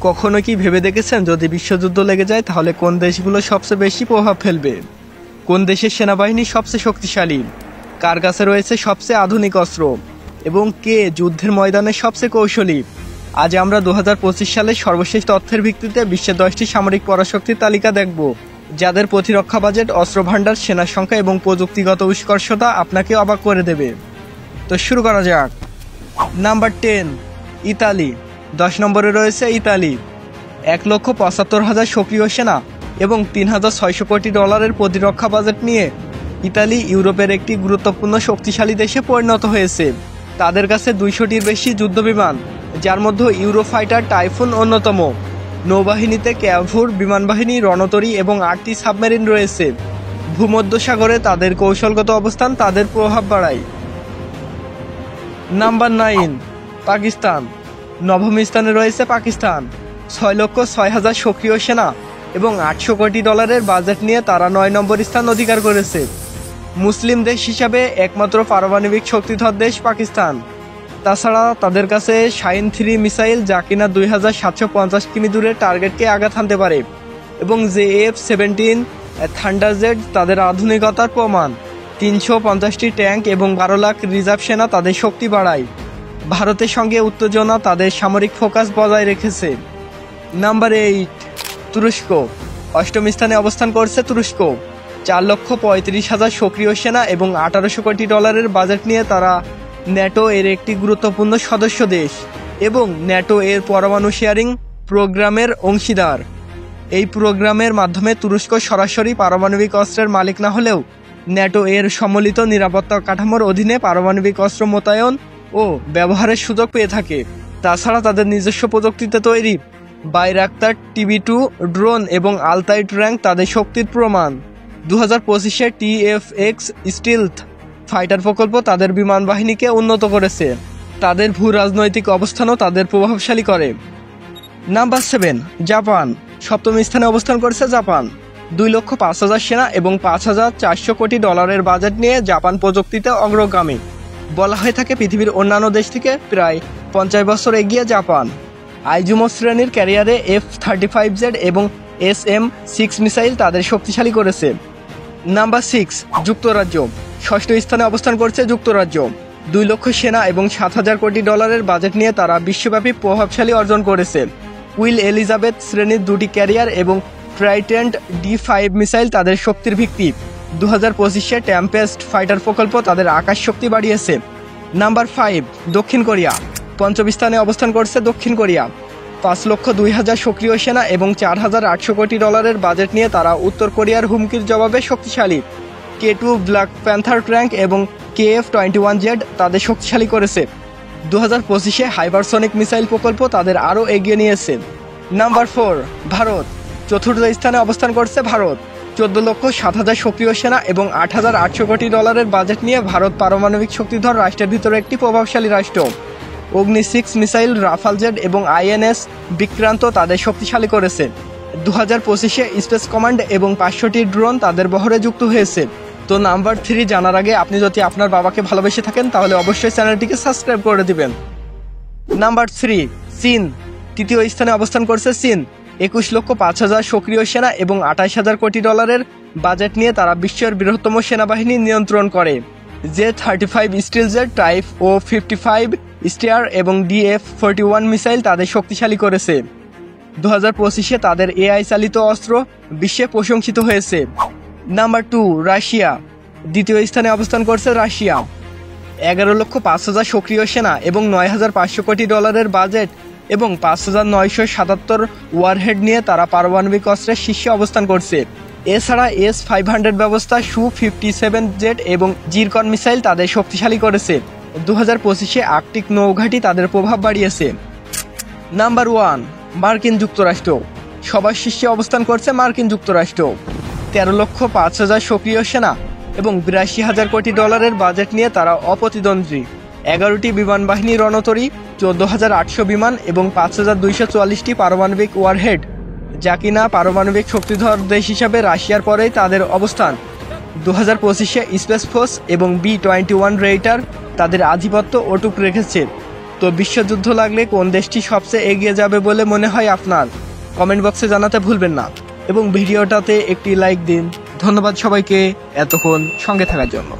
কখনো কি ভেবে দেখেছেন যদি বিশ্বযুদ্ধ লেগে যায় তাহলে কোন দেশগুলো সবচেয়ে বেশি প্রভাব ফেলবে? কোন দেশের সেনাবাহিনী সবচেয়ে শক্তিশালী? কার কাছে রয়েছে সবচেয়ে আধুনিক অস্ত্র? এবং কে যুদ্ধের ময়দানে সবচেয়ে কৌশলী? আজ আমরা 2025 সালের সর্বশেষ তথ্যের ভিত্তিতে বিশ্বের 10টি সামরিক পরাশক্তির তালিকা দেখব, যাদের প্রতিরক্ষা বাজেট, অস্ত্র ভাণ্ডার, সেনা সংখ্যা এবং প্রযুক্তিগত উৎকর্ষতা আপনাকে অবাক করে দেবে। তো শুরু করা যাক। Number 10, Italy. 10 নম্বরে রয়েছে ইতালি। 1,75,000 সক্রিয় সেনা এবং $3,600 কোটি প্রতিরক্ষা বাজেট নিয়ে ইতালি ইউরোপের একটি গুরুত্বপূর্ণ শক্তিশালী দেশে পরিণত হয়েছে। তাদের কাছে 200টির বেশি যুদ্ধবিমান, যার মধ্যে ইউরোফাইটার টাইফুন অন্যতম। নৌবাহিনীতে ক্যাভুর বিমানবাহিনী, রণতরী এবং 8টি সাবমেরিন রয়েছে। ভূমধ্যসাগরে তাদের কৌশলগত অবস্থান তাদের প্রভাব বাড়ায়। নাম্বার 9, পাকিস্তান। 9ম স্থানে রয়েছে পাকিস্তান। 6,06,000 সক্রিয় সেনা এবং $800 কোটি বাজেট নিয়ে তারা 9 নম্বর স্থান অধিকার করেছে। মুসলিম দেশ হিসাবে একমাত্র পারমাণবিক শক্তিধর দেশ পাকিস্তান। তাছাড়া তাদের কাছে শাহিন 3 মিসাইল, যা কিনা 2,750 কিমি দূরের টার্গেটকে আঘাত হানতে পারে, এবং JF-17 থান্ডারজেট তাদের আধুনিকতার প্রমাণ। 350টি ট্যাঙ্ক এবং 12 লাখ রিজার্ভ সেনা তাদের শক্তি বাড়ায়। ভারতের সঙ্গে উত্তেজনা তাদের সামরিক ফোকাস বজায় রেখেছে। নাম্বার 8, তুরস্ক। 8ম স্থানে অবস্থান করছে তুরস্ক। 4,35,000 সক্রিয় সেনা এবং $1,800 কোটি বাজেট নিয়ে তারা ন্যাটো এর একটি গুরুত্বপূর্ণ সদস্য দেশ এবং ন্যাটো এর পরমাণু শেয়ারিং প্রোগ্রামের অংশীদার। এই প্রোগ্রামের মাধ্যমে তুরস্ক সরাসরি পারমাণবিক অস্ত্রের মালিক না হলেও ন্যাটো এর সম্মিলিত নিরাপত্তা কাঠামোর অধীনে পারমাণবিক অস্ত্র মোতায়েন ও ব্যবহারের সুযোগ পেয়ে থাকে। তাছাড়া তাদের নিজস্ব প্রযুক্তিতে তৈরি বাইরাক্তার TB2 ড্রোন এবং আলতাইট র্যাঙ্ক তাদের শক্তির প্রমাণ। 2025-এ TFX স্টিলথ ফাইটার প্রকল্প তাদের বিমান বাহিনীকে উন্নত করেছে। তাদের ভূ রাজনৈতিক অবস্থানও তাদের প্রভাবশালী করে। Number 7, Japan. 7ম স্থানে অবস্থান করছে জাপান। 2,05,000 সেনা এবং $5,400 কোটি বাজেট নিয়ে জাপান প্রযুক্তিতে অগ্রগামী। বলা হয়ে থাকে পৃথিবীর অন্যান্য দেশ থেকে প্রায় 50 বছর এগিয়ে জাপান। আইজুমো শ্রেণীর ক্যারিয়ারে F-35Z এবং SM-6 মিসাইল তাদের শক্তিশালী করেছে। নাম্বার 6, যুক্তরাজ্য। 6ষ্ঠ স্থানে অবস্থান করছে যুক্তরাজ্য। 2 লক্ষ সেনা এবং $7,000 কোটি বাজেট নিয়ে তারা বিশ্বব্যাপী প্রভাবশালী অর্জন করেছে। উইল এলিজাবেথ শ্রেণীর 2টি ক্যারিয়ার এবং ট্রাইটেন্ট D5 মিসাইল তাদের শক্তির ভিত্তি। 2025-এ টেম্পেস্ট ফাইটার প্রকল্প তাদের আকাশ শক্তি বাড়িয়েছে। নাম্বার 5, দক্ষিণ কোরিয়া। 5ম স্থানে অবস্থান করছে দক্ষিণ কোরিয়া। 5,02,000 সক্রিয় সেনা এবং $4,800 কোটি বাজেট নিয়ে তারা উত্তর কোরিয়ার হুমকির জবাবে শক্তিশালী। K2 ব্ল্যাক প্যান্থার ট্যাঙ্ক এবং KF-21Z তাদের শক্তিশালী করেছে। 2025-এ হাইপারসনিক মিসাইল প্রকল্প তাদের আরও এগিয়ে নিয়েছে। নাম্বার 4, ভারত। 4র্থ স্থানে অবস্থান করছে ভারত। 14,07,000 সক্রিয় সেনা এবং $8,800 কোটি বাজেট নিয়ে ভারত পারমাণবিক শক্তিধর রাষ্ট্রের ভিতরে একটি প্রভাবশালী রাষ্ট্র। অগ্নি 6 মিসাইল, রাফাল জেট এবং INS বিক্রান্ত তাদের শক্তিশালী করেছে। 2025-এ স্পেস কমান্ড এবং 500টি ড্রোন তাদের বহরে যুক্ত হয়েছে। তো নাম্বার 3 জানার আগে আপনি যদি আপনার বাবাকে ভালোবেসে থাকেন তাহলে অবশ্যই চ্যানেলটিকে সাবস্ক্রাইব করে দিবেন। নাম্বার 3, চীন। 3য় স্থানে অবস্থান করছে চীন। 21,05,000 সক্রিয় সেনা এবং $28,000 কোটি বাজেট নিয়ে তারা বিশ্বের বৃহত্তম সেনাবাহিনী নিয়ন্ত্রণ করে। J-35 স্টিলজেট, টাইপ O-55 স্টিয়ার এবং DF-41 মিসাইল তাদের শক্তিশালী করেছে। 2025-এ তাদের AI চালিত অস্ত্র বিশ্বে প্রশংসিত হয়েছে। Number 2, Russia. 2য় স্থানে অবস্থান করছে রাশিয়া। 11,05,000 সক্রিয় সেনা এবং $9,500 কোটি বাজেট এবং 5,977 ওয়ারহেড নিয়ে তারা পারমাণবিক অস্ত্রের শীর্ষে অবস্থান করছে। এছাড়া S-500 ব্যবস্থা, Su-57 জেট এবং জিরকন মিসাইল তাদের শক্তিশালী করেছে। 2025-এ আর্কটিক নৌঘাঁটি তাদের প্রভাব বাড়িয়েছে। নাম্বার 1, মার্কিন যুক্তরাষ্ট্র। সবার শীর্ষে অবস্থান করছে মার্কিন যুক্তরাষ্ট্র। 13,05,000 সক্রিয় সেনা এবং $82,000 কোটি বাজেট নিয়ে তারা অপ্রতিদ্বন্দ্বী। 11টি বিমান বাহিনী, রণতরী, 14,800 বিমান এবং 5,244টি পারমাণবিক ওয়ারহেড, যা কিনা পারমাণবিক শক্তিধর দেশ হিসাবে রাশিয়ার পরেই তাদের অবস্থান। 2025-এ স্পেস ফোর্স এবং B-21 রেইটার তাদের আধিপত্য অটুট রেখেছে। তো বিশ্বযুদ্ধ লাগলে কোন দেশটি সবচেয়ে এগিয়ে যাবে বলে মনে হয় আপনার? কমেন্ট বক্সে জানাতে ভুলবেন না এবং ভিডিওটাতে একটি লাইক দিন। ধন্যবাদ সবাইকে এতক্ষণ সঙ্গে থাকার জন্য।